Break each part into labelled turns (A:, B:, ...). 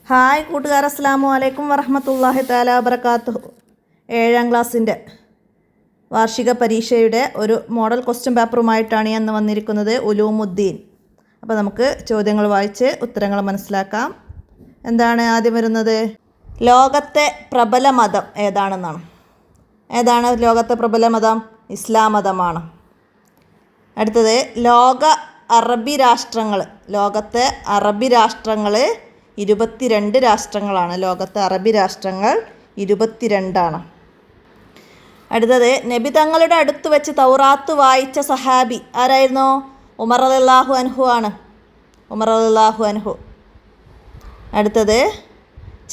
A: Hi കൂട്ടുകാർ, അസ്സലാമു അലൈക്കും വറഹ്മത്തുള്ളാഹി തആല വബറകാതുഹു. 7ാം ക്ലാസ്സിൻ്റെ വാർഷിക പരീക്ഷയുടെ ഒരു മോഡൽ ക്വസ്റ്റ്യൻ പേപ്പറുമായിട്ടാണ് ഞാൻ വന്നിരിക്കുന്നത്, ഉലൂമുദ്ദീൻ. അപ്പോൾ നമുക്ക് ചോദ്യങ്ങൾ വായിച്ച് ഉത്തരങ്ങൾ മനസ്സിലാക്കാം. എന്താണ് ആദ്യം വരുന്നത്? ലോകത്തെ പ്രബല മതം ഏതാണെന്നാണ്. ഏതാണ് ലോകത്തെ പ്രബല മതം? ഇസ്ലാം മതമാണ്. അടുത്തത് ലോകത്തെ അറബി രാഷ്ട്രങ്ങൾ 22 രാഷ്ട്രങ്ങളാണ്. ലോകത്തെ അറബി രാഷ്ട്രങ്ങൾ 22 അടുത്തത് നബി തങ്ങളുടെ അടുത്ത് വെച്ച് തൗറാത്ത് വായിച്ച സഹാബി ആരായിരുന്നു? ഉമർ റളിയല്ലാഹു അൻഹു ആണ്. ഉമർ റളിയല്ലാഹു അൻഹു. അടുത്തത്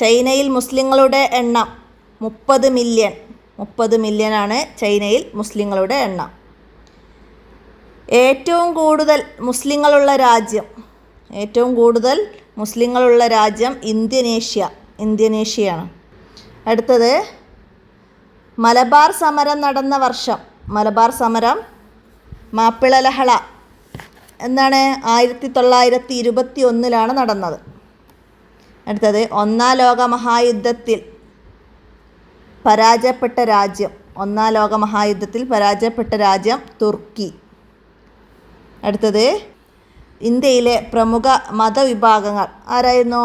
A: ചൈനയിൽ മുസ്ലിങ്ങളുടെ എണ്ണം 30 മില്യൺ ആണ് ചൈനയിൽ മുസ്ലിങ്ങളുടെ എണ്ണം. ഏറ്റവും കൂടുതൽ മുസ്ലിങ്ങളുള്ള രാജ്യം ഇന്തോനേഷ്യയാണ്. അടുത്തത് മലബാർ സമരം നടന്ന വർഷം. മലബാർ സമരം, മാപ്പിള ലഹള എന്താണ്? 1921 നടന്നത്. അടുത്തത് ഒന്നാം ലോക മഹായുദ്ധത്തിൽ പരാജയപ്പെട്ട രാജ്യം തുർക്കി. അടുത്തത് ഇന്ത്യയിലെ പ്രമുഖ മതവിഭാഗങ്ങൾ ആരായിരുന്നു?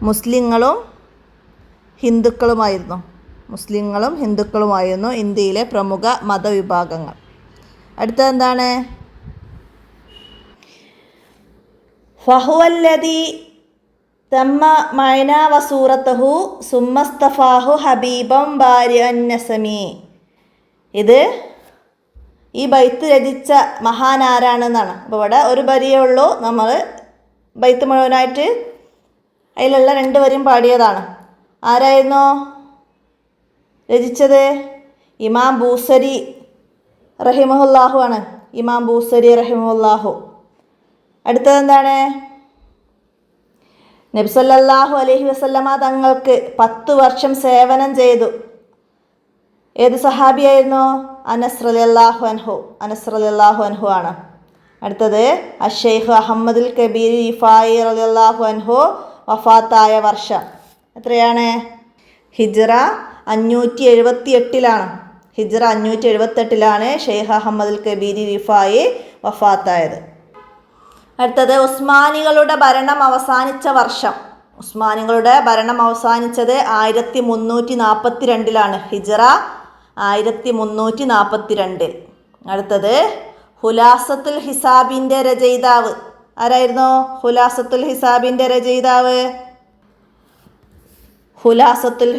A: മുസ്ലിങ്ങളും ഹിന്ദുക്കളുമായിരുന്നു ഇന്ത്യയിലെ പ്രമുഖ മതവിഭാഗങ്ങൾ. അടുത്തത് എന്താണ്? ഫഹുവല്ലദീ തമ്മ മഅന വസൂറത്തുഹു സുമ്മസ്തഫാഹു ഹബീബം ബാരിഅൻ നസമി. ഈ ബൈത്ത് രചിച്ച മഹാൻ ആരാണെന്നാണ്. അപ്പോൾ ഇവിടെ ഒരു വരിയേ ഉള്ളൂ. നമ്മൾ ബൈത്ത് മുഴുവനായിട്ട് അതിലുള്ള 2 വരിയും പാടിയതാണ്. ആരായിരുന്നു രചിച്ചത്? ഇമാം ബൂസരി റഹിമഹുല്ലാഹു ആണ്. ഇമാം ബൂസരി റഹിമഹുല്ലാഹു. അടുത്തത് എന്താണ്? നബി സല്ലല്ലാഹു അലൈഹി വസല്ലമ തങ്ങൾക്ക് 10 വർഷം സേവനം ചെയ്തു. ഏത് സഹാബിയായിരുന്നു? അനസ് റളിയല്ലാഹു അൻഹു ആണ്. അടുത്തത് അഷെയ്ഖ് അഹമ്മദുൽ കബീർ റിഫായി റളിയല്ലാഹു അൻഹു വഫാത്തായ വർഷം എത്രയാണ്? ഹിജ്റ 578 ഷെയ്ഖ് അഹമ്മദുൽ കബീർ റിഫായി വഫാത്തായത്. അടുത്തത് ഉസ്മാനികളുടെ ഭരണം അവസാനിച്ച വർഷം. ഉസ്മാനികളുടെ ഭരണം അവസാനിച്ചത് 1342 ഹിജ്റ 1342. അടുത്തത് ഹുലാസത്തുൽ ഹിസാബിൻ്റെ രചയിതാവ് ആരായിരുന്നു? ഹുലാസത്തുൽ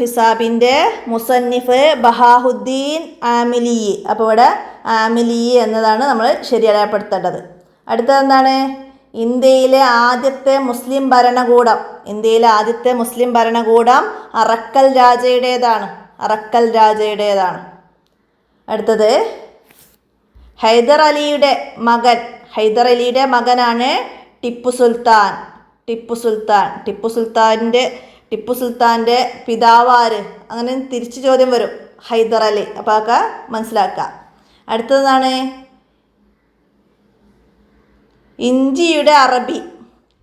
A: ഹിസാബിൻ്റെ മുസന്നിഫ് ബഹാഉദ്ദീൻ ആമിലി. അപ്പോൾ ഇവിടെ ആമിലി എന്നതാണ് നമ്മൾ ശരിയായപ്പെടുത്തേണ്ടത്. അടുത്തത് എന്താണ്? ഇന്ത്യയിലെ ആദ്യത്തെ മുസ്ലിം ഭരണകൂടം അറക്കൽ രാജയുടേതാണ്. അടുത്തത് ഹൈദർ അലിയുടെ മകനാണ് ടിപ്പു സുൽത്താൻ്റെ പിതാവാര്? അങ്ങനെ തിരിച്ചു ചോദ്യം വരും. ഹൈദർ അലി. അപ്പോൾ അതൊക്കെ മനസ്സിലാക്കുക. അടുത്തതാണ്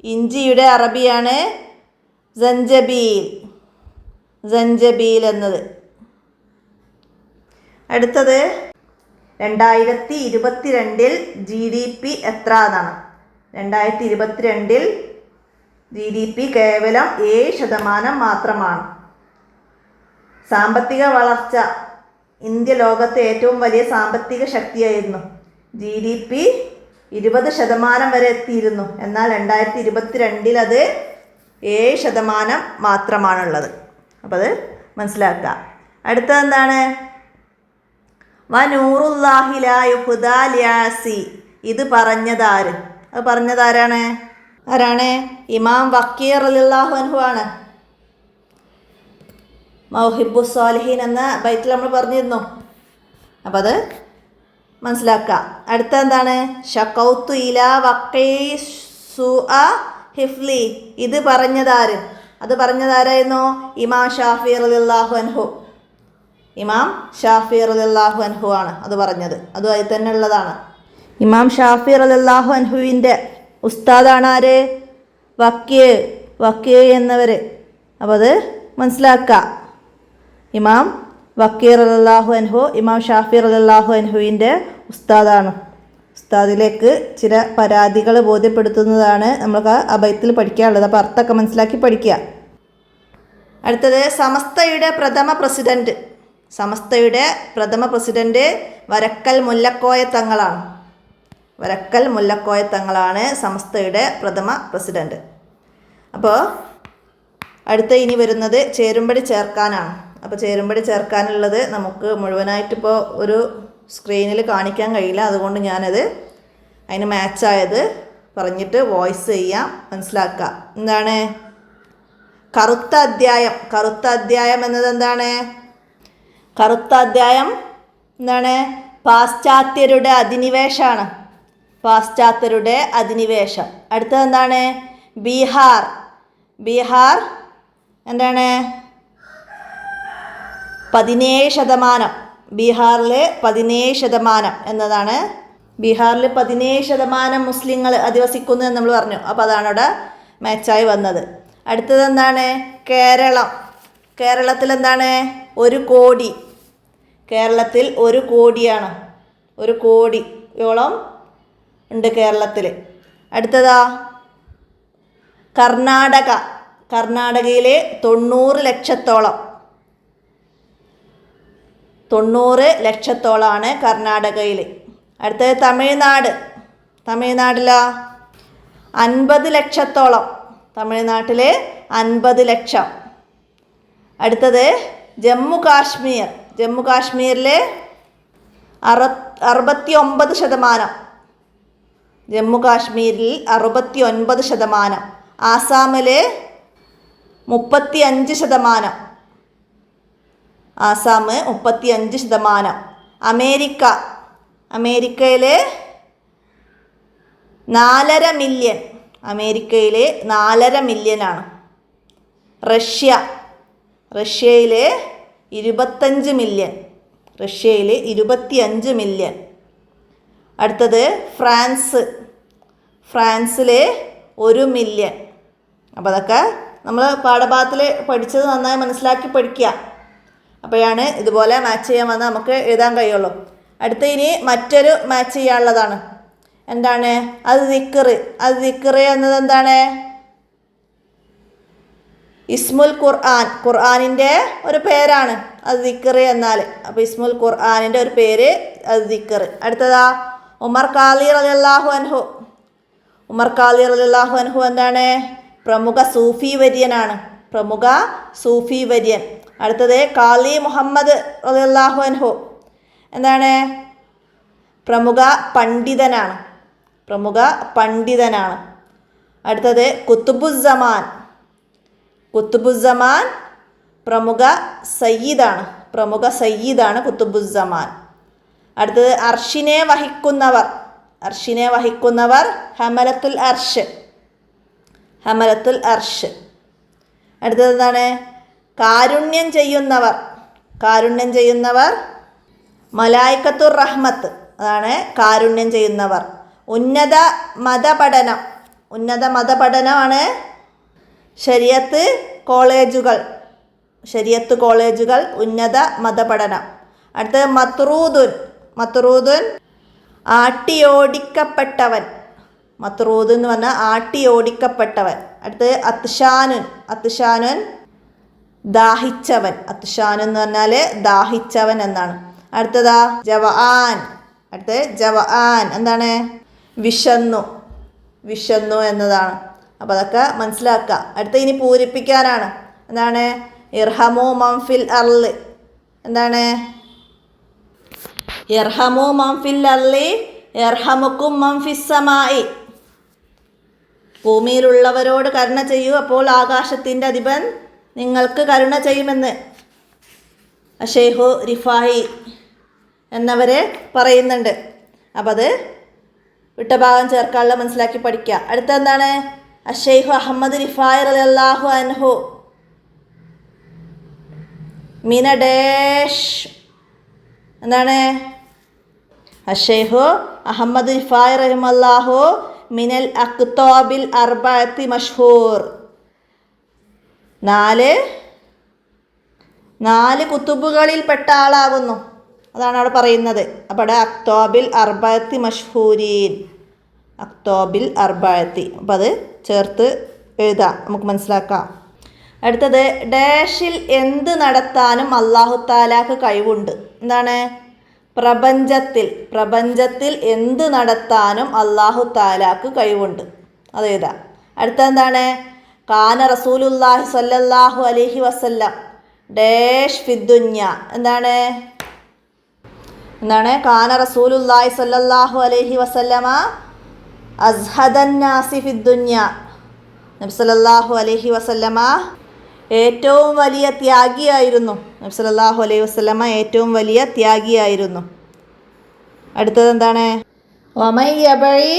A: ഇഞ്ചിയുടെ അറബിയാണ് സഞ്ചബീൽ എന്നത്. അടുത്തത് 2022 GDP എത്ര എന്നാണ്. 2022 GDP കേവലം 7% മാത്രമാണ്. സാമ്പത്തിക വളർച്ച. ഇന്ത്യ ലോകത്തെ ഏറ്റവും വലിയ സാമ്പത്തിക ശക്തിയായിരുന്നു. GDP 20% വരെ എത്തിയിരുന്നു. എന്നാൽ 2022 അത് 7% മാത്രമാണുള്ളത്. അപ്പോൾ അത് മനസ്സിലാക്കുക. അടുത്തത് എന്താണ്? വനൂറുല്ലാഹി ലാ യുഹ്ദാ ലിയാസി. ഇത് പറഞ്ഞതാരാണ്? ഇമാം വക്കീർ റളിയല്ലാഹു അൻഹു ആണ്. മൗഹിബുസ് സാലിഹീൻ എന്ന ബൈത്തിൽ നമ്മൾ പറഞ്ഞിരുന്നു. അപ്പോൾ അത് മനസ്സിലാക്കുക. അടുത്ത എന്താണ്? ഷഖൗത്തു ഇലാ വഖീ സുഅ ഹിഫ്ലി. ഇത് പറഞ്ഞതാരായിരുന്നു? ഇമാം ഷാഫി റളിയല്ലാഹു അൻഹു ആണ് അത് പറഞ്ഞത്. അതുമായി തന്നെ ഉള്ളതാണ്. ഇമാം ഷാഫി റളിയല്ലാഹു അൻഹുവിൻ്റെ ഉസ്താദാണ് ആര്? വക്കീ വക്കീ എന്നവർ. അപ്പോൾ അത് മനസ്സിലാക്കുക. ഇമാം വക്കീ റളിയല്ലാഹു അൻഹു ഇമാം ഷാഫി റളിയല്ലാഹു അൻഹുവിൻ്റെ ഉസ്താദാണ്. ഉസ്താദിലേക്ക് ചില പരാതികൾ ബോധ്യപ്പെടുത്തുന്നതാണ് നമ്മൾക്ക് ആ ബൈത്തിൽ പഠിക്കാനുള്ളത്. അപ്പോൾ അർത്ഥമൊക്കെ മനസ്സിലാക്കി പഠിക്കുക. അടുത്തത് സമസ്തയുടെ പ്രഥമ പ്രസിഡൻറ്റ്. സമസ്തയുടെ പ്രഥമ പ്രസിഡൻറ്റ് വരക്കൽ മുല്ലക്കോയ തങ്ങളാണ്. വരക്കൽ മുല്ലക്കോയ തങ്ങളാണ് സമസ്തയുടെ പ്രഥമ പ്രസിഡൻറ്റ്. അപ്പോൾ അടുത്ത ഇനി വരുന്നത് ചേരുംപടി ചേർക്കാനാണ്. അപ്പോൾ ചേരുംപടി ചേർക്കാനുള്ളത് നമുക്ക് മുഴുവനായിട്ടിപ്പോൾ ഒരു സ്ക്രീനിൽ കാണിക്കാൻ കഴിയില്ല. അതുകൊണ്ട് ഞാനത് അതിന് മാച്ചായത് പറഞ്ഞിട്ട് വോയിസ് ചെയ്യാം, മനസ്സിലാക്കുക. എന്താണ് കറുത്ത അധ്യായം? കറുത്ത അധ്യായം എന്നത് എന്താണ്? കറുത്ത അധ്യായം എന്താണ്? പാശ്ചാത്യരുടെ അധിനിവേശമാണ്. പാശ്ചാത്യരുടെ അധിനിവേശം. അടുത്തത് എന്താണ്? ബീഹാർ. ബീഹാർ എന്താണ്? 17%. ബീഹാറിൽ 17% എന്നതാണ്. ബീഹാറിൽ 17% മുസ്ലിങ്ങൾ അധിവസിക്കുന്നു എന്ന് നമ്മൾ പറഞ്ഞു. അപ്പോൾ അതാണ് അവിടെ മാച്ചായി വന്നത്. അടുത്തത് എന്താണ്? കേരളം. കേരളത്തിൽ എന്താണ്? 1 കോടി. കേരളത്തിൽ 1 കോടിയാണ്. 1 കോടിയോളം ഉണ്ട് കേരളത്തിൽ. അടുത്തതാ കർണാടക. കർണാടകയിൽ 90 ലക്ഷത്തോളം. 90 ലക്ഷത്തോളമാണ് കർണാടകയിൽ. അടുത്തത് തമിഴ്നാട്. തമിഴ്നാട്ടിലോ 50 ലക്ഷത്തോളം. തമിഴ്നാട്ടിൽ 50 ലക്ഷം. അടുത്തത് ജമ്മു കാശ്മീർ. ജമ്മു കാശ്മീരിൽ 69%. ജമ്മു കാശ്മീരിൽ 69%. ആസാമിൽ 35%. ആസാം 35%. അമേരിക്ക. അമേരിക്കയിൽ 4.5 മില്യൺ. അമേരിക്കയിൽ 4.5 മില്യനാണ്. റഷ്യ. റഷ്യയിൽ 25 മില്യൺ. റഷ്യയിൽ 25 മില്യൺ. അടുത്തത് ഫ്രാൻസ്. ഫ്രാൻസിൽ 1 മില്യൺ. അപ്പോൾ അതൊക്കെ നമ്മൾ പാഠഭാഗത്തിൽ പഠിച്ചത് നന്നായി മനസ്സിലാക്കി പഠിക്കുക. അപ്പോഴാണ് ഇതുപോലെ മാച്ച് ചെയ്യാൻ വന്നാൽ നമുക്ക് എഴുതാൻ കഴിയുള്ളൂ. അടുത്ത ഇനി മറ്റൊരു മാച്ച് ചെയ്യാനുള്ളതാണ്. എന്താണ്? അത് ദിക്ർ. അത് ദിക്ർ എന്നത് എന്താണ്? ഇസ്മുൽ ഖുർആൻ. ഖുർആനിൻ്റെ ഒരു പേരാണ് അത് ദിക്ർ എന്നാൽ. അപ്പോൾ ഇസ്മുൽ ഖുർആനിൻ്റെ ഒരു പേര് അത് ദിക്ർ. അടുത്തതാ ഉമർ ഖാലി റളിയല്ലാഹു അൻഹു. ഉമർ ഖാലി റളിയല്ലാഹു അൻഹു എന്താണ്? പ്രമുഖ സൂഫി വര്യനാണ്. പ്രമുഖ സൂഫി വര്യൻ. അടുത്തത് ഖാലി മുഹമ്മദ് റളിയല്ലാഹു അൻഹു എന്താണ്? പ്രമുഖ പണ്ഡിതനാണ്. പ്രമുഖ പണ്ഡിതനാണ്. അടുത്തത് കുത്തുബുസ്സമാൻ. കുത്തുബുസ്സമാൻ പ്രമുഖ സയ്യിദാണ്. പ്രമുഖ സയ്യിദാണ് കുത്തുബുസ്സമാൻ. അടുത്തത് അർഷിനെ വഹിക്കുന്നവർ. അർഷിനെ വഹിക്കുന്നവർ ഹമലത്തുൽ അർഷ്. ഹമലത്തുൽ അർഷ്. അടുത്തത് എന്താണ്? കാരുണ്യം ചെയ്യുന്നവർ. കാരുണ്യം ചെയ്യുന്നവർ മലായിക്കത്തുർ റഹ്മത്ത്. അതാണ് കാരുണ്യം ചെയ്യുന്നവർ. ഉന്നത മതപഠനം. ഉന്നത മതപഠനമാണ് ശരിയത്ത് കോളേജുകൾ. ശരിയത്ത് കോളേജുകൾ ഉന്നത മതപഠനം. അടുത്തത് മത്റൂദുൻ. മത്റൂദുൻ ആട്ടിയോടിക്കപ്പെട്ടവൻ. മത്റൂദ് എന്ന് പറഞ്ഞാൽ ആട്ടിയോടിക്കപ്പെട്ടവൻ. അടുത്തത് അത്ഷാനുൻ. അത്ഷാനുൻ ദാഹിച്ചവൻ. അത്ഷാൻ എന്ന് പറഞ്ഞാൽ ദാഹിച്ചവൻ എന്നാണ്. അടുത്തതാ ജവആൻ. അടുത്തത് ജവആൻ എന്താണ്? വിശന്നു. വിശന്നു എന്നതാണ്. അപ്പോൾ അതൊക്കെ മനസ്സിലാക്കുക. അടുത്ത ഇനി പൂരിപ്പിക്കാനാണ്. എന്താണ്? ഇർഹമു മംഫിൽ അർള്. എന്താണ്? ഇർഹമു മംഫിൽ അർളി ഇർഹമുക്കും മംഫിസ്സമായി. ഭൂമിയിലുള്ളവരോട് കരുണ ചെയ്യൂ, അപ്പോൾ ആകാശത്തിൻ്റെ അധിപൻ നിങ്ങൾക്ക് കരുണ ചെയ്യുമെന്ന് അഷേഖു റിഫായി എന്നവരെ പറയുന്നുണ്ട്. അപ്പം അത് വിട്ട ഭാഗം ചേർക്കാനുള്ള മനസ്സിലാക്കി പഠിക്കുക. അടുത്ത എന്താണ്? അഷേഖു അഹമ്മദ് റിഫായി റളിയല്ലാഹു അൻഹു മിന ഡാഷ്. എന്താണ്? അഷേഖു അഹമ്മദ് റിഫായി റഹിമല്ലാഹു മിനൽ അക്താബിൽ അർബഅത്തി മഷ്ഹൂർ. നാല് കുത്തുബുകളിൽപ്പെട്ട ആളാകുന്നു. അതാണ് അവിടെ പറയുന്നത്. അപ്പോൾ അവിടെ അക്തോബിൽ അർബഅത്തി മഷ്ഹൂരീൻ, അക്തോബിൽ അർബഅത്തി. അപ്പം അത് ചേർത്ത് എഴുതാം, നമുക്ക് മനസ്സിലാക്കാം. അടുത്തത് ഡാഷിൽ എന്ത് നടത്താനും അല്ലാഹു തആലാക്ക് കഴിവുണ്ട്. എന്താണ്? പ്രപഞ്ചത്തിൽ എന്ത് നടത്താനും അല്ലാഹു തആലാക്ക് കഴിവുണ്ട്. അത് എഴുതാം. അടുത്തെന്താണ്? കാന റസൂലുള്ളാഹി സ്വല്ലല്ലാഹു അലൈഹി വസല്ലം ഡാഷ് ഫിദ്ദുന്യ. എന്താണ്? കാന റസൂലുള്ളാഹി സ്വല്ലല്ലാഹു അലൈഹി വസല്ലമ അസ്ഹദന്നാസി ഫിദ്ദുന്യ. നബി സല്ലല്ലാഹു അലൈഹി വസല്ലമ ഏറ്റവും വലിയ ത്യാഗിയായിരുന്നു. നബി സല്ലല്ലാഹു അലൈഹി വസല്ലമ ഏറ്റവും വലിയ ത്യാഗിയായിരുന്നു. അടുത്തത് എന്താണ്? വമൻ യബഇ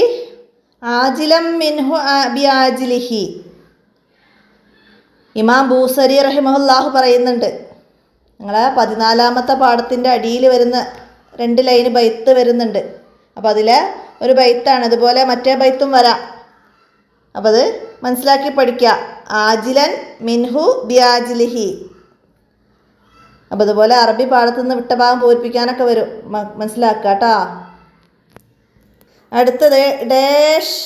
A: ആജിലം മിൻഹു ബിആജിലിഹി. ഇമാം ബൂസരി റഹിമഹുല്ലാഹു പറയുന്നുണ്ട്, നിങ്ങളെ 14ാമത്തെ പാഠത്തിൻ്റെ അടിയിൽ വരുന്ന 2 ലൈന് ബൈത്ത് വരുന്നുണ്ട്. അപ്പോൾ അതിലെ ഒരു ബൈത്താണ്, അതുപോലെ മറ്റേ ബൈത്തും വരാം. അപ്പോൾ അത് മനസ്സിലാക്കി പഠിക്കുക. ആജിലൻ മിൻഹു ബിയാജിലിഹി. അപ്പോൾ അതുപോലെ അറബി പാഠത്തു നിന്ന് വിട്ട ഭാഗം പൂരിപ്പിക്കാനൊക്കെ വരും, മനസ്സിലാക്കുക കേട്ടോ. അടുത്തത് ഡാഷ്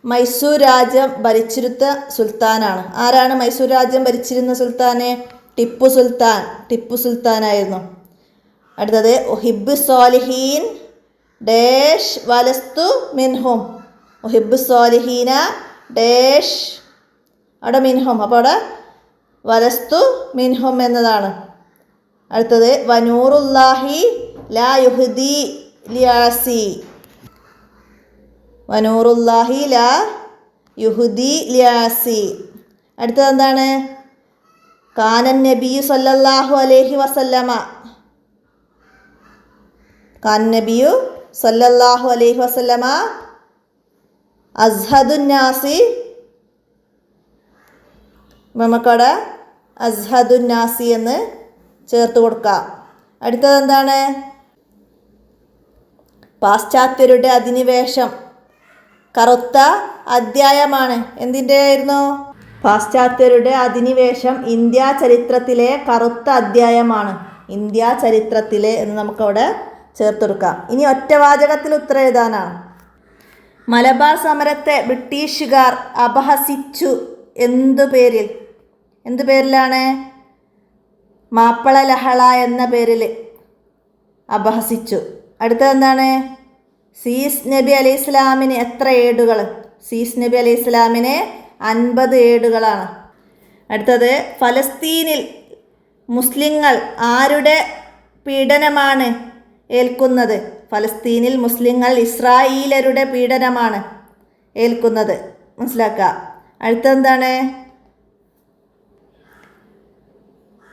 A: മൈസൂർ രാജ്യം ഭരിച്ചിരുന്ന സുൽത്താനാണ്. ആരാണ് മൈസൂർ രാജ്യം ഭരിച്ചിരുന്ന സുൽത്താന്? ടിപ്പു സുൽത്താനായിരുന്നു. അടുത്തത് ഉഹിബ്ബു സ്വാലിഹീൻ ഡാഷ് വലസ്തു മിൻഹും. ഉഹിബ്ബു സ്വാലിഹീന ഡാഷ്, അവിടെ മിൻഹും, അപ്പോൾ അവിടെ വലസ്തു മിൻഹും എന്നതാണ്. അടുത്തത് വനൂറുല്ലാഹി ലാ യുഹ്ദി ലിയാസി. വനൂറുല്ലാഹി ലാ യുഹ്ദി ലിയാസി. അടുത്തത് എന്താണ്? കാനൻ നബിയു സല്ലല്ലാഹു അലൈഹി വസല്ലമ. കാനൻ നബിയു സല്ലല്ലാഹു അലൈഹി വസല്ലമ അസ്ഹദുന്നാസി. നമുക്കവിടെ അസ്ഹദുന്നാസി എന്ന് ചേർത്ത് കൊടുക്കാം. അടുത്തത് എന്താണ്? പാശ്ചാത്യരുടെ അധിനിവേശം കറുത്ത അധ്യായമാണ്. എന്തിൻ്റെ ആയിരുന്നു? പാശ്ചാത്യരുടെ അധിനിവേശം ഇന്ത്യ ചരിത്രത്തിലെ കറുത്ത അധ്യായമാണ്. ഇന്ത്യ ചരിത്രത്തിലെ എന്ന് നമുക്കവിടെ ചേർത്തെടുക്കാം. ഇനി ഒറ്റവാചകത്തിൽ ഉത്തരം എഴുതാനാണ്. മലബാർ സമരത്തെ ബ്രിട്ടീഷുകാർ അപഹസിച്ചു എന്തു പേരിലാണ്? മാപ്പള ലഹള എന്ന പേരിൽ അപഹസിച്ചു. അടുത്തതെന്താണ്? സീസ് നബി അലൈഹി ഇസ്ലാമിന് എത്ര ഏടുകൾ? സീസ് നബി അലൈഹി ഇസ്ലാമിന് 50 ഏടുകളാണ്. അടുത്തത് ഫലസ്തീനിൽ മുസ്ലിങ്ങൾ ആരുടെ പീഡനമാണ് ഏൽക്കുന്നത്? ഫലസ്തീനിൽ മുസ്ലിങ്ങൾ ഇസ്രായേലരുടെ പീഡനമാണ് ഏൽക്കുന്നത്, മനസ്സിലാക്കുക. അടുത്തെന്താണ്?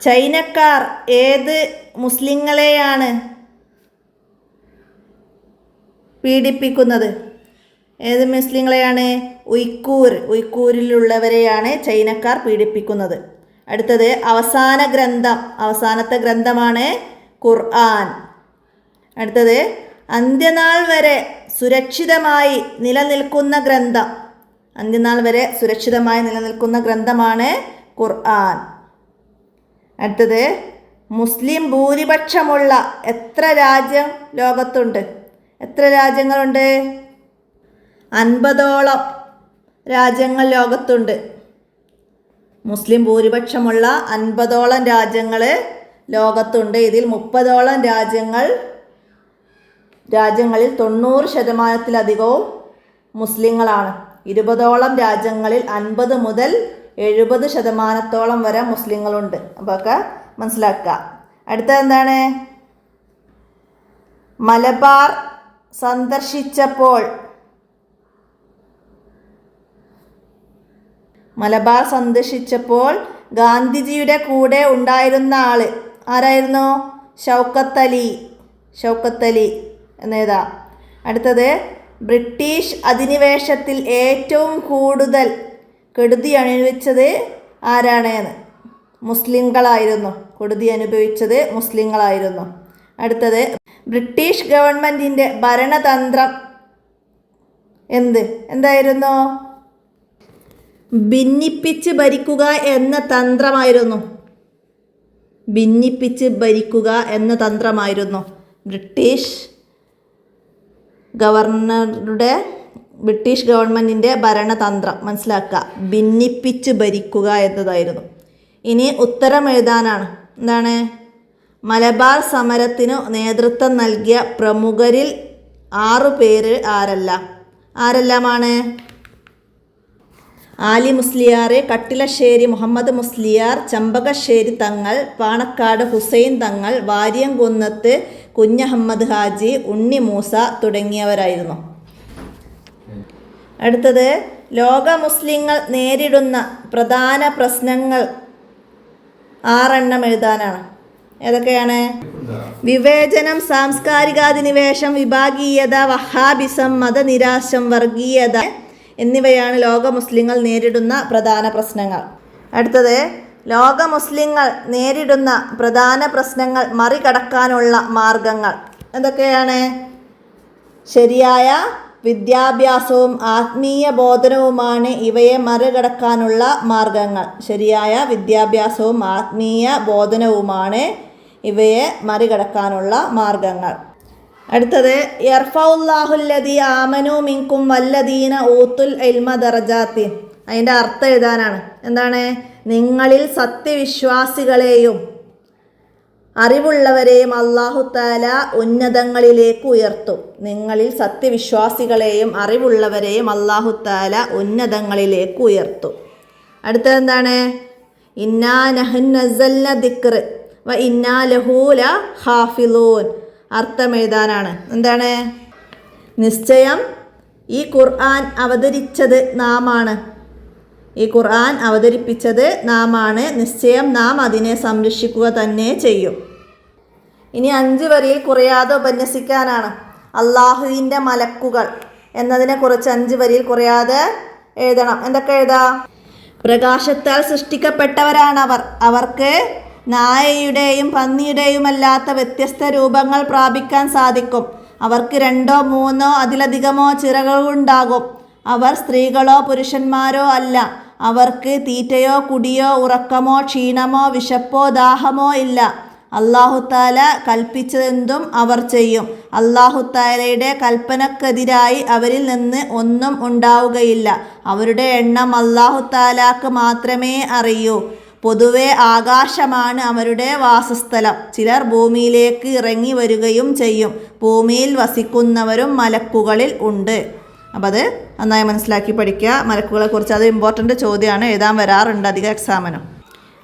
A: ചൈനക്കാർ ഏത് മുസ്ലിങ്ങളെയാണ് പീഡിപ്പിക്കുന്നത്? ഏത് മുസ്ലിങ്ങളെയാണ്? ഉയ്ക്കൂരിലുള്ളവരെയാണ് ചൈനക്കാർ പീഡിപ്പിക്കുന്നത്. അടുത്തത് അവസാനത്തെ ഗ്രന്ഥമാണ് ഖുർആൻ. അടുത്തത് അന്ത്യനാൾ വരെ സുരക്ഷിതമായി നിലനിൽക്കുന്ന ഗ്രന്ഥമാണ് ഖുർആൻ. അടുത്തത് മുസ്ലിം ഭൂരിപക്ഷമുള്ള എത്ര രാജ്യം ലോകത്തുണ്ട്? എത്ര രാജ്യങ്ങളുണ്ട്? 50ഓളം രാജ്യങ്ങൾ ലോകത്തുണ്ട്. മുസ്ലിം ഭൂരിപക്ഷമുള്ള 50ഓളം രാജ്യങ്ങൾ ലോകത്തുണ്ട്. ഇതിൽ 30ഓളം രാജ്യങ്ങളിൽ 90% മുസ്ലിങ്ങളാണ്. 20ഓളം രാജ്യങ്ങളിൽ 50 മുതൽ 70% വരെ മുസ്ലിങ്ങളുണ്ട്. അപ്പോൾ ഒക്കെ മനസ്സിലാക്കുക. അടുത്തത് എന്താണ്? മലബാർ സന്ദർശിച്ചപ്പോൾ ഗാന്ധിജിയുടെ കൂടെ ഉണ്ടായിരുന്ന ആള് ആരായിരുന്നു? ഷൗക്കത്ത് അലി എന്നേതാ. അടുത്തത് ബ്രിട്ടീഷ് അധിനിവേശത്തിൽ ഏറ്റവും കൂടുതൽ കെടുതി അനുഭവിച്ചത് ആരാണ്? കെടുതി അനുഭവിച്ചത് മുസ്ലിങ്ങളായിരുന്നു. അടുത്തത് ബ്രിട്ടീഷ് ഗവൺമെൻറ്റിൻ്റെ ഭരണതന്ത്രം എന്തായിരുന്നു? ഭിന്നിപ്പിച്ച് ഭരിക്കുക എന്ന തന്ത്രമായിരുന്നു. ഭിന്നിപ്പിച്ച് ഭരിക്കുക എന്ന തന്ത്രമായിരുന്നു ബ്രിട്ടീഷ് ഗവൺമെൻറ്റിൻ്റെ ഭരണതന്ത്രം. മനസ്സിലാക്കുക, ഭിന്നിപ്പിച്ച് ഭരിക്കുക എന്നതായിരുന്നു. ഇനി ഉത്തരം എഴുതാനാണ്. എന്താണ്? മലബാർ സമരത്തിനു നേതൃത്വം നൽകിയ പ്രമുഖരിൽ 6 പേര് ആരെല്ലാമാണ്? ആലി മുസ്ലിയാർ, കട്ടിലശ്ശേരി മുഹമ്മദ് മുസ്ലിയാർ, ചെമ്പകശ്ശേരി തങ്ങൾ, പാണക്കാട് ഹുസൈൻ തങ്ങൾ, വാര്യംകുന്നത്ത് കുഞ്ഞഹമ്മദ് ഹാജി, ഉണ്ണി മൂസ തുടങ്ങിയവരായിരുന്നു. അടുത്തത്, ലോക മുസ്ലിങ്ങൾ നേരിടുന്ന പ്രധാന പ്രശ്നങ്ങൾ 6 എഴുതാനാണ്. ഏതൊക്കെയാണ്? വിവേചനം, സാംസ്കാരികാധിനിവേശം, വിഭാഗീയത, വഹാബിസം, മതനിരാശം, വർഗീയത എന്നിവയാണ് ലോക മുസ്ലിങ്ങൾ നേരിടുന്ന പ്രധാന പ്രശ്നങ്ങൾ. അടുത്തത്, ലോക മുസ്ലിങ്ങൾ നേരിടുന്ന പ്രധാന പ്രശ്നങ്ങൾ മറികടക്കാനുള്ള മാർഗങ്ങൾ എന്തൊക്കെയാണ്? ശരിയായ വിദ്യാഭ്യാസവും ആത്മീയ ബോധനവുമാണ് ഇവയെ മറികടക്കാനുള്ള മാർഗങ്ങൾ. ശരിയായ വിദ്യാഭ്യാസവും ആത്മീയ ബോധനവുമാണ് ഇവയെ മറികടക്കാനുള്ള മാർഗങ്ങൾ. അടുത്തത്, യർഫഉല്ലാഹുല്ലദീ ആമനൂ മിൻകും വല്ലദീന ഊത്തുൽ ഇൽമ ദറജാത്തി. അതിൻ്റെ അർത്ഥം എഴുതാനാണ്. എന്താണ്? നിങ്ങളിൽ സത്യവിശ്വാസികളെയും അറിവുള്ളവരെയും അല്ലാഹു തആല ഉന്നതങ്ങളിലേക്ക് ഉയർത്തും. നിങ്ങളിൽ സത്യവിശ്വാസികളെയും അറിവുള്ളവരെയും അല്ലാഹു തആല ഉന്നതങ്ങളിലേക്ക് ഉയർത്തും. അടുത്തത് എന്താണ്? ഇന്നാ നഹ്നു നസ്സൽന ദിക്ർ വ ഇന്നാ ലഹു ലഹാഫിളൂൻ. അർത്ഥം എഴുതാനാണ്. എന്താണ്? നിശ്ചയം ഈ ഖുർആൻ അവതരിച്ചത് നാമാണ്. ഈ ഖുർആൻ അവതരിപ്പിച്ചത് നാമാണ്. നിശ്ചയം നാം അതിനെ സംരക്ഷിക്കുക തന്നെ ചെയ്യും. ഇനി 5 വരിയിൽ കുറയാതെ ഉപന്യസിക്കാനാണ്. അള്ളാഹുവിൻ്റെ മലക്കുകൾ എന്നതിനെക്കുറിച്ച് 5 വരിയിൽ കുറയാതെ എഴുതണം. എന്തൊക്കെ എഴുതാം? പ്രകാശത്താൽ സൃഷ്ടിക്കപ്പെട്ടവരാണവർ. അവർക്ക് നായയുടെയും പന്നിയുടെയുമല്ലാത്ത വ്യത്യസ്ത രൂപങ്ങൾ പ്രാപിക്കാൻ സാധിക്കും. അവർക്ക് 2 3 അതിലധികമോ ചിറകുകളുണ്ടാകും. അവർ സ്ത്രീകളോ പുരുഷന്മാരോ അല്ല. അവർക്ക് തീറ്റയോ കുടിയോ ഉറക്കമോ ക്ഷീണമോ വിശപ്പോ ദാഹമോ ഇല്ല. അല്ലാഹു തആല കൽപ്പിച്ചതെന്തും അവർ ചെയ്യും. അല്ലാഹു തആലയുടെ കൽപ്പനക്കെതിരായി അവരിൽ നിന്ന് ഒന്നും ഉണ്ടാവുകയില്ല. അവരുടെ എണ്ണം അല്ലാഹു തആലാക്ക് മാത്രമേ അറിയൂ. പൊതുവെ ആകാശമാണ് അവരുടെ വാസസ്ഥലം. ചിലർ ഭൂമിയിലേക്ക് ഇറങ്ങി വരികയും ചെയ്യും. ഭൂമിയിൽ വസിക്കുന്നവരും മലക്കുകളിൽ ഉണ്ട്. അപ്പം അത് നന്നായി മനസ്സിലാക്കി പഠിക്കുക. മലക്കുകളെ കുറിച്ച് അത് ഇമ്പോർട്ടൻ്റ് ചോദ്യമാണ്, എഴുതാൻ വരാറുണ്ട് അധിക എക്സാമിനും.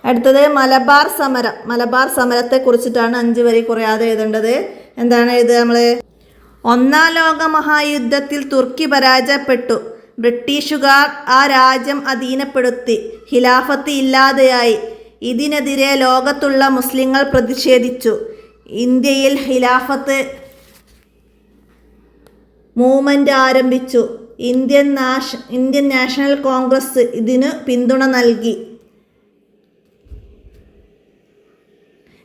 A: അടുത്തത്, മലബാർ സമരം. മലബാർ സമരത്തെ കുറിച്ചിട്ടാണ് 5 വരി കുറയാതെ എഴുതേണ്ടത്. എന്താണ് എഴുതുക നമ്മൾ? 1-ാം ലോക മഹായുദ്ധത്തിൽ തുർക്കി പരാജയപ്പെട്ടു. ബ്രിട്ടീഷുകാർ ആ രാജ്യം അധീനപ്പെടുത്തി. ഖിലാഫത്ത് ഇല്ലാതെയായി. ഇതിനെതിരെ ലോകത്തുള്ള മുസ്ലിങ്ങൾ പ്രതിഷേധിച്ചു. ഇന്ത്യയിൽ ഖിലാഫത്ത് മൂവ്മെൻ്റ് ആരംഭിച്ചു. ഇന്ത്യൻ നാഷണൽ കോൺഗ്രസ് ഇതിനു പിന്തുണ നൽകി.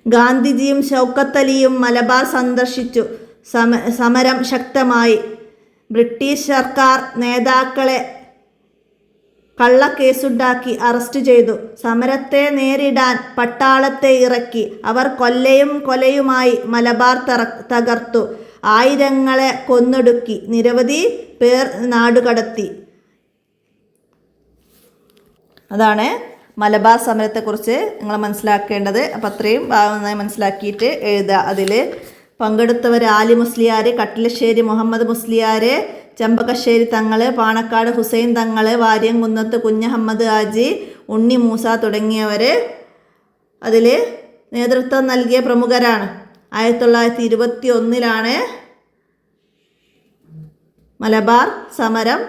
A: ഗാന്ധിജിയും ഷൗക്കത്ത് അലിയും മലബാർ സന്ദർശിച്ചു. സമരം ശക്തമായി. ബ്രിട്ടീഷ് സർക്കാർ നേതാക്കളെ കള്ളക്കേസുണ്ടാക്കി അറസ്റ്റ് ചെയ്തു. സമരത്തെ നേരിടാൻ പട്ടാളത്തെ ഇറക്കി. അവർ കൊലയുമായി മലബാർ തകർത്തു. ആയിരങ്ങളെ കൊന്നൊടുക്കി. നിരവധി പേർ നാടുകടത്തി. അതാണ് മലബാർ സമരത്തെക്കുറിച്ച് നിങ്ങൾ മനസ്സിലാക്കേണ്ടത്. അപ്പം അത്രയും നന്നായി മനസ്സിലാക്കിയിട്ട് എഴുതുക. അതിൽ പങ്കെടുത്തവർ ആലി മുസ്ലിയാർ, കട്ടിലശ്ശേരി മുഹമ്മദ് മുസ്ലിയാർ, ചെമ്പകശ്ശേരി തങ്ങൾ, പാണക്കാട് ഹുസൈൻ തങ്ങൾ, വാര്യംകുന്നത്ത് കുഞ്ഞഹമ്മദ് ഹാജി, ഉണ്ണി മൂസ തുടങ്ങിയവർ അതിൽ നേതൃത്വം നൽകിയ പ്രമുഖരാണ്. 1921 മലബാർ സമരം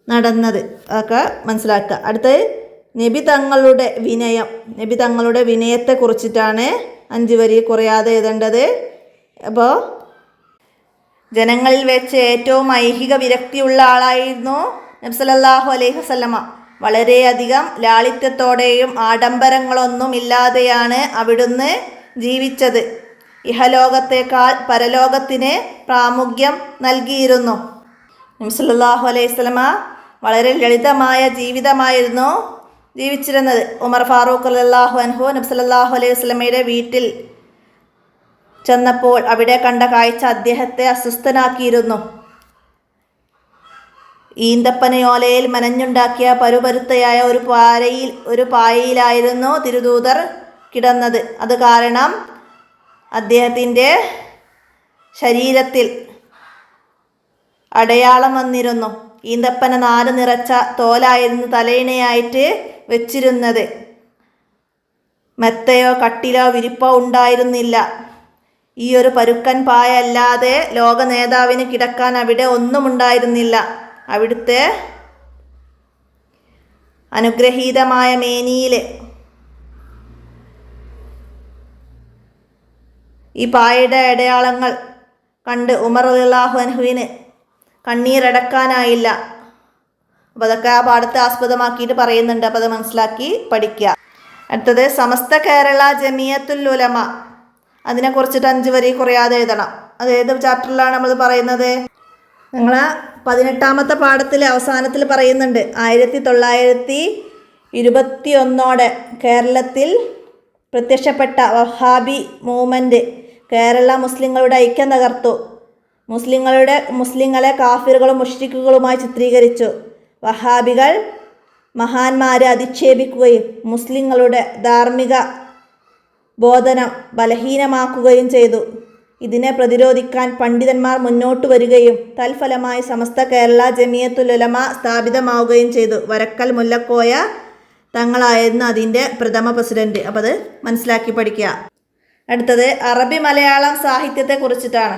A: നടന്നത്. അതൊക്കെ മനസ്സിലാക്കുക. അടുത്തത്, നബി തങ്ങളുടെ വിനയത്തെ കുറിച്ചിട്ടാണ് 5 വരി കുറയാതെ എഴുതേണ്ടത്. അപ്പോൾ ജനങ്ങളിൽ വെച്ച് ഏറ്റവും ഐഹിക വിരക്തിയുള്ള ആളായിരുന്നു നബി സല്ലല്ലാഹു അലൈഹി വസല്ലമ. വളരെയധികം ലാളിത്യത്തോടെയും ആഡംബരങ്ങളൊന്നും ഇല്ലാതെയാണ് അവിടുന്ന് ജീവിച്ചത്. ഇഹലോകത്തേക്കാൾ പരലോകത്തിന് പ്രാമുഖ്യം നൽകിയിരുന്നു. നബി സല്ലല്ലാഹു അലൈഹി വസല്ലമ വളരെ ലളിതമായ ജീവിതമായിരുന്നു ജീവിച്ചിരുന്നത്. ഉമർ ഫാറൂഖ് റളിയല്ലാഹു അൻഹു നബി സല്ലല്ലാഹു അലൈഹി വസല്ലമയുടെ വീട്ടിൽ ചെന്നപ്പോൾ അവിടെ കണ്ട കാഴ്ച അദ്ദേഹത്തെ അസ്വസ്ഥനാക്കിയിരുന്നു. ഈന്തപ്പനയോലയിൽ മനഞ്ഞുണ്ടാക്കിയ പരുപരുത്തയായ ഒരു പായയിലായിരുന്നു തിരുദൂതർ കിടന്നത്. അത് കാരണം അദ്ദേഹത്തിൻ്റെ ശരീരത്തിൽ അടയാളം വന്നിരുന്നു. ഈന്തപ്പന നാര് നിറച്ച തോലായിരുന്നു തലയിണയായിട്ട് വെച്ചിരുന്നത്. മെത്തയോ കട്ടിലോ വിരിപ്പോ ഉണ്ടായിരുന്നില്ല. ഈ ഒരു പരുക്കൻ പായ അല്ലാതെ ലോക നേതാവിന് കിടക്കാൻ അവിടെ ഒന്നും ഉണ്ടായിരുന്നില്ല. അവിടുത്തെ അനുഗ്രഹീതമായ മേനിയിൽ ഈ പായയുടെ അടയാളങ്ങൾ കണ്ട് ഉമർ റളിയല്ലാഹു അൻഹുവിന് കണ്ണീരടക്കാനായില്ല. അപ്പോൾ അതൊക്കെ ആ പാഠത്തെ ആസ്പദമാക്കിയിട്ട് പറയുന്നുണ്ട്. അപ്പോൾ അത് മനസ്സിലാക്കി പഠിക്കുക. അടുത്തത് സമസ്ത കേരള ജമിയത്തുൽ ഉലമ. അതിനെക്കുറിച്ചിട്ട് 5 വരി കുറയാതെ എഴുതണം. അത് ഏത് ചാപ്റ്ററിലാണ് നമ്മൾ പറയുന്നത്? നിങ്ങൾ 18ാമത്തെ പാഠത്തിലെ അവസാനത്തിൽ പറയുന്നുണ്ട് 1921 കേരളത്തിൽ പ്രത്യക്ഷപ്പെട്ട വഹാബി മൂവ്മെൻറ്റ് കേരള മുസ്ലിങ്ങളുടെ ഐക്യം തകർത്തു. മുസ്ലിങ്ങളെ കാഫിറുകളും മുശ്രിക്കുകളുമായി ചിത്രീകരിച്ചു. വഹാബികൾ മഹാന്മാരെ അധിക്ഷേപിക്കുകയും മുസ്ലിങ്ങളുടെ ധാർമ്മിക ബോധനം ബലഹീനമാക്കുകയും ചെയ്തു. ഇതിനെ പ്രതിരോധിക്കാൻ പണ്ഡിതന്മാർ മുന്നോട്ട് വരികയും തൽഫലമായി സമസ്ത കേരള ജമിയത്തുൽ ഉലമ സ്ഥാപിതമാവുകയും ചെയ്തു. വരക്കൽ മുല്ലക്കോയ തങ്ങളായിരുന്നു അതിൻ്റെ പ്രഥമ പ്രസിഡന്റ്. അപ്പോൾ അത് മനസ്സിലാക്കി പഠിക്കുക. അടുത്തത് അറബി മലയാളം സാഹിത്യത്തെക്കുറിച്ചിട്ടാണ്.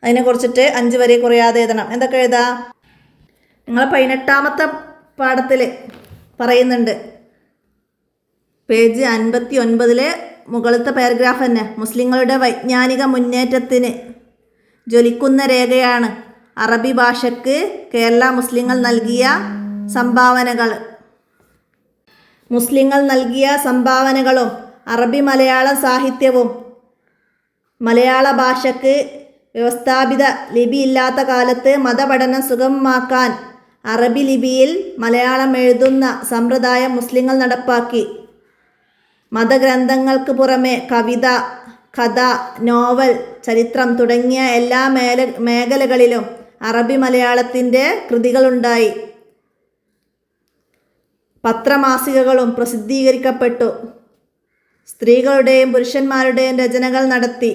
A: അതിനെക്കുറിച്ചിട്ട് 5 വരി കുറയാതെ എഴുതണം. എന്തൊക്കെ എഴുതാം? നിങ്ങൾ 18ാമത്തെ പാഠത്തിൽ പറയുന്നുണ്ട്, പേജ് 59 മുകളിലത്തെ പാരഗ്രാഫ് തന്നെ. മുസ്ലിങ്ങളുടെ വൈജ്ഞാനിക മുന്നേറ്റത്തിന് ജ്വലിക്കുന്ന രേഖയാണ് അറബി ഭാഷയ്ക്ക് കേരള മുസ്ലിങ്ങൾ നൽകിയ സംഭാവനകളും അറബി മലയാള സാഹിത്യവും. മലയാള ഭാഷയ്ക്ക് വ്യവസ്ഥാപിത ലിപി ഇല്ലാത്ത കാലത്ത് മതപഠനം സുഗമമാക്കാൻ അറബി ലിപിയിൽ മലയാളം എഴുതുന്ന സമ്പ്രദായം മുസ്ലിങ്ങൾ നടപ്പാക്കി. മതഗ്രന്ഥങ്ങൾക്ക് പുറമെ കവിത, കഥ, നോവൽ, ചരിത്രം തുടങ്ങിയ എല്ലാ മേഖലകളിലും അറബി മലയാളത്തിൻ്റെ കൃതികളുണ്ടായി. പത്രമാസികകളും പ്രസിദ്ധീകരിക്കപ്പെട്ടു. സ്ത്രീകളുടെയും പുരുഷന്മാരുടെയും രചനകൾ നടത്തി.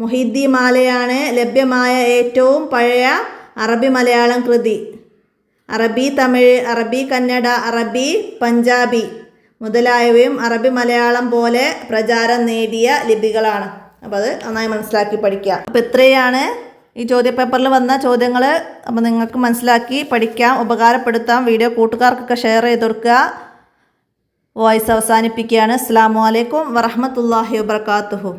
A: മുഹിദ്ദീൻ മാലയാണ് ലഭ്യമായ ഏറ്റവും പഴയ അറബി മലയാളം കൃതി. അറബി തമിഴ്, അറബി കന്നഡ, അറബി പഞ്ചാബി മുതലായവയും അറബി മലയാളം പോലെ പ്രചാരം നേടിയ ലിപികളാണ്. അപ്പോൾ അത് നന്നായി മനസ്സിലാക്കി പഠിക്കുക. അപ്പോൾ ഇത്രയാണ് ഈ ചോദ്യപേപ്പറിൽ വന്ന ചോദ്യങ്ങൾ. അപ്പോൾ നിങ്ങൾക്ക് മനസ്സിലാക്കി പഠിക്കാം, ഉപകാരപ്പെടുത്താം. വീഡിയോ കൂട്ടുകാർക്കൊക്കെ ഷെയർ ചെയ്ത് കൊടുക്കുക. വോയിസ് അവസാനിപ്പിക്കുകയാണ്. അസ്സലാമു അലൈക്കും വറഹ്മത്തുള്ളാഹി വബറകാതുഹു.